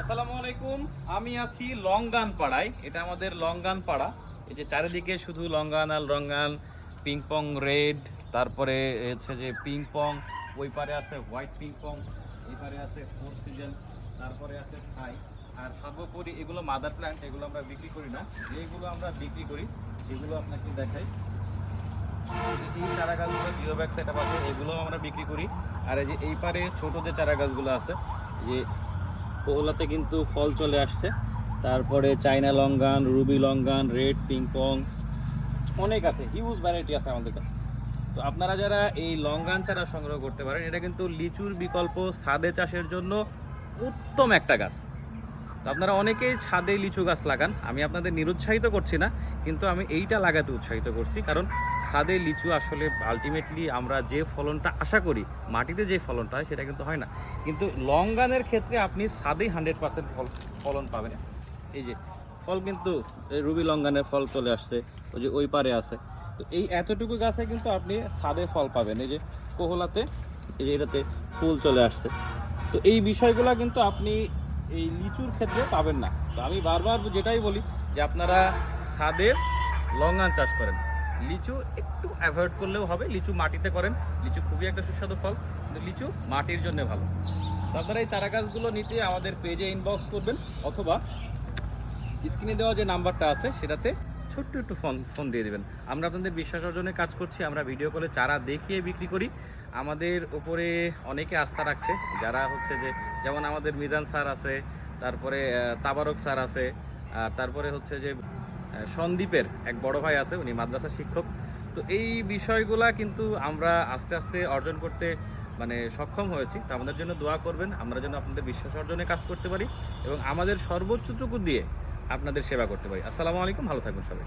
আসসালামু আলাইকুম। আমি আছি লঙ্গান পাড়ায়। এটা আমাদের লঙ্গান পাড়া। এই যে চারিদিকে শুধু লঙ্গান আর লঙ্গান, পিং পং রেড, তারপরে হচ্ছে যে পিং পং, ওই পারে আছে হোয়াইট পিং পং, এই পারে আছে ফোর সিজন, তারপরে আছে থাই। আর সর্বোপরি এগুলো মাদার প্ল্যান্ট, এগুলো আমরা বিক্রি করি না। যেগুলো আমরা বিক্রি করি সেগুলো আপনাকে দেখাই। এই চারা গাছগুলো জিও ব্যাগ সেট আপ আছে, এগুলো আমরা বিক্রি করি। আর এই যে এই পারে ছোট যে চারা গাছগুলো আছে, যে পোলাতে কিন্তু ফল চলে আসছে। তারপরে China longan, ruby longan, red ping pong, অনেক আছে, হিউজ ভ্যারাইটি আছে আমাদের কাছে। তো আপনারা যারা এই লঙ্গান চারা সংগ্রহ করতে পারেন, এটা কিন্তু লিচুর বিকল্প ছাদে চাষের জন্য উত্তম একটা গাছ। তো আপনারা অনেকেই ছাদে লিচু গাছ লাগান, আমি আপনাদের নিরুৎসাহিত করছি না, কিন্তু আমি এইটা লাগাতে উৎসাহিত করছি। কারণ ছাদে লিচু আসলে আলটিমেটলি আমরা যে ফলনটা আশা করি, মাটিতে যে ফলনটা হয় সেটা কিন্তু হয় না। কিন্তু লঙ্গানের ক্ষেত্রে আপনি ছাদেই 100% ফলন পাবেন। এই যে ফল কিন্তু রুবি লঙ্গানের ফল চলে আসছে, ওই যে ওই পারে আছে। তো এই এতটুকু গাছে কিন্তু আপনি ছাদে ফল পাবেন। এই যে কোহলাতে, এই যে এটাতে ফুল চলে আসছে। তো এই বিষয়গুলো কিন্তু আপনি এই লিচুর ক্ষেত্রে পাবেন না। তো আমি বারবার যেটাই বলি যে আপনারা ছাদে লঙ্গান চাষ করেন, লিচু একটু অ্যাভয়েড করলেও হবে। লিচু মাটিতে করেন, লিচু খুবই একটা সুস্বাদু ফল, কিন্তু লিচু মাটির জন্য ভালো। তো আপনারা এই চারা গাছগুলো নিতে আমাদের পেজে ইনবক্স করবেন, অথবা স্ক্রিনে দেওয়া যে নাম্বারটা আছে সেটাতে ছোট্ট একটু ফোন দিয়ে দেবেন। আমরা আপনাদের বিশ্বাস অর্জনে কাজ করছি, আমরা ভিডিও কলে চারা দেখিয়ে বিক্রি করি। আমাদের উপরে অনেকে আস্থা রাখছে, যারা হচ্ছে যে, যেমন আমাদের মিজান স্যার আছে, তারপরে তাবারক স্যার আছে, আর তারপরে হচ্ছে যে সন্দীপের এক বড় ভাই আছে, উনি মাদ্রাসা শিক্ষক। তো এই বিষয়গুলা কিন্তু আমরা আস্তে আস্তে অর্জন করতে সক্ষম হয়েছি। তো আমাদের জন্য দোয়া করবেন, আমরা যেন আপনাদের বিশ্বাস অর্জনে কাজ করতে পারি এবং আমাদের সর্বোচ্চটুকু দিয়ে আপনাদের সেবা করতে পারি। আসসালামু আলাইকুম, ভালো থাকবেন সবাই।